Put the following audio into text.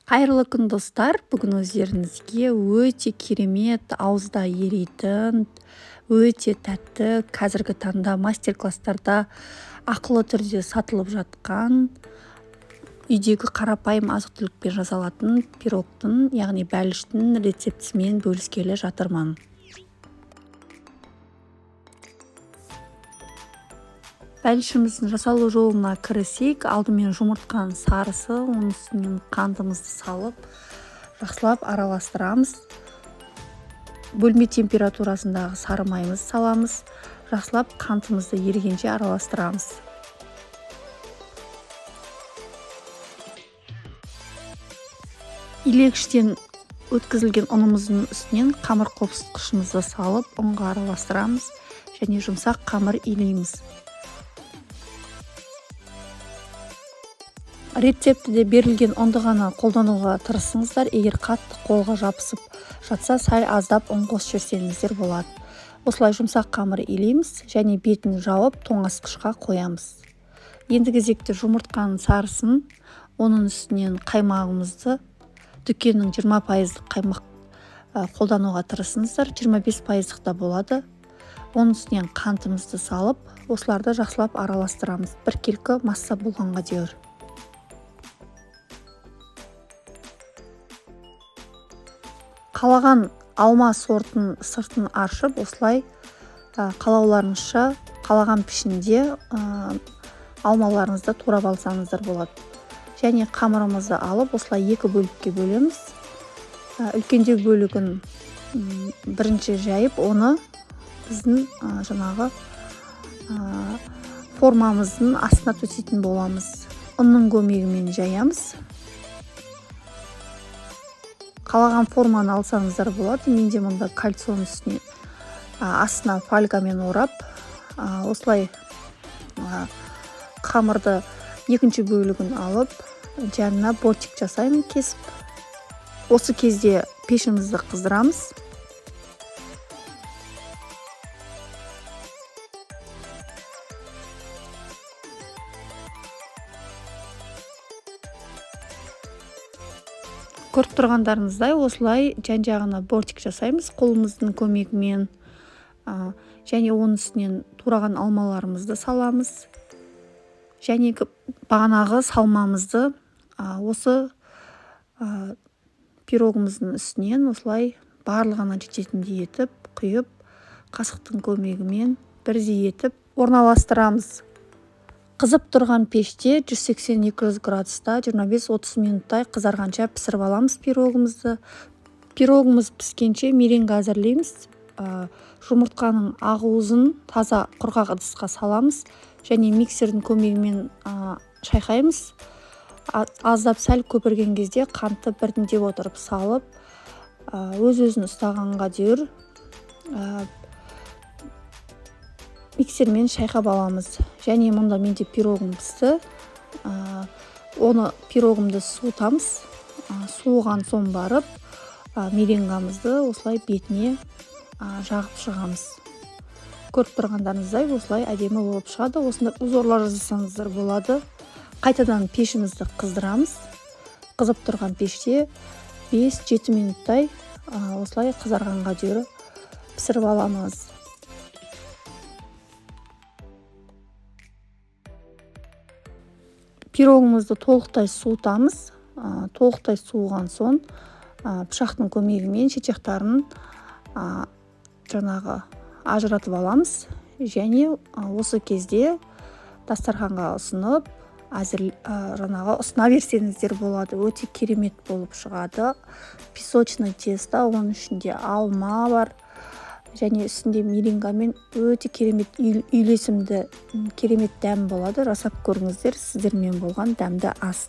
Қайырлы күн достар. Бүгін өздеріңізге өте керемет, ауызда ерейтін, өте тәтті, қазіргі таңда мастер-класстарда ақылы түрде сатылып жатқан, үйдегі қарапайым азық-түлікпен жасалатын пирогтың, яғни бәліштің рецептісімен бөліскелі жатырмын. Бәлішіміздің жасалу жолына кірісейік. Алдымен жұмыртқаның сарысы, оның үстінен қантымызды салып, жақсылап араластырамыз. Бөлме температурасындағы сары майымызды саламыз. Жақсылап қантымызды ерігенше араластырамыз. Илегіштен өткізілген ұнымыздың үстінен қамыр қопсытқышымызды салып, ұнға араластырамыз және жұмсақ қамыр илейміз. Рецептіде берілген ұнды ғана қолдануға тырысыңыздар. Егер қатты қолға жабысып жатса, сәл аздап ұн қосып жіберсеңіздер болады. Осылай жұмсақ қамыр илейміз және бетін жауып тоңазытқышқа қоямыз. Енді кезекте жұмыртқаның сарысын, оның үстінен қаймағымызды, дүкеннің 20% қаймақ қолдануға тырысыңыздар. 25% да болады. Оның үстінен қантымызды салып, осыларды жақсылап араластырамыз. Біркелкі масса болғанға дейін. Қалаған алма сортын сыртын ашып, осылай қалауларыңызша қалаған пішінде алмаларыңызды турап алсаңыздар болады. Және қамырымызды алып, осылай екі бөлікке бөлеміз. Үлкендеу бөлігін бірінші жайып, оны біздің жаңағы формамыздың астына төсейтін боламыз. Ұнның көмегімен жаямыз. Қалаған форманы алсаңыздар болады. Менде мұнда кальцон үстіне астына фольгамен орап, осылай қамырды екінші бөлігін алып, жанына бортик жасаймын кесіп. Осы кезде пешімізді қыздырамыз. Көріп тұрғандарыңыздай, осылай жан-жағына бортик жасаймыз қолымыздың көмегімен. Және оның үстінен тураған алмаларымызды саламыз. Және бағанағы салмамызды осы пирогымыздың үстінен осылай барлығына жететіндей етіп, құйып, қасықтың көмегімен бірдей етіп орналастырамыз. Қызып тұрған пеште 180-200 градуста 25-30 минуттай қызарғанша пісіріп аламыз пирогымызды. Пирогымыз піскенше меренге әзірлейміз. Жұмыртқаның ақуызын таза құрғақ ыдысқа саламыз және миксердің көмегімен шайқаймыз. Аздап сәл көпірген кезде қантты біртіндеп отырып салып, өз-өзін ұстағанға дейін миксермен шайқап аламыз. Және мұнда менде пирогым пісті. Оны пирогымды суытамыз. Суыған соң барып, меренгамызды осылай бетіне жағып шығамыз. Көріп тұрғандарыңыздай, осылай әдемі болып шығады. Осында узорлар жасасаңыздар болады. Қайтадан пешімізді қыздырамыз. Қызып тұрған пеште 5-7 минуттай осылай қызарғанға дейін пісіріп аламыз. Пирогымызды толықтай суытамыз. Толықтай суыған соң пышақтың көмегімен шет жақтарын жаңағы ажыратып аламыз. Және осы кезде дастарханға ұсынып, жаңағы ұсына берсеңіздер болады. Өте керемет болып шығады. Песочный тесто, оның ішінде алма бар. Және үстінде меренгамен өте керемет үйлесімді керемет дәм болады. Жасап көріңіздер, сіздермен болған дәмді ас.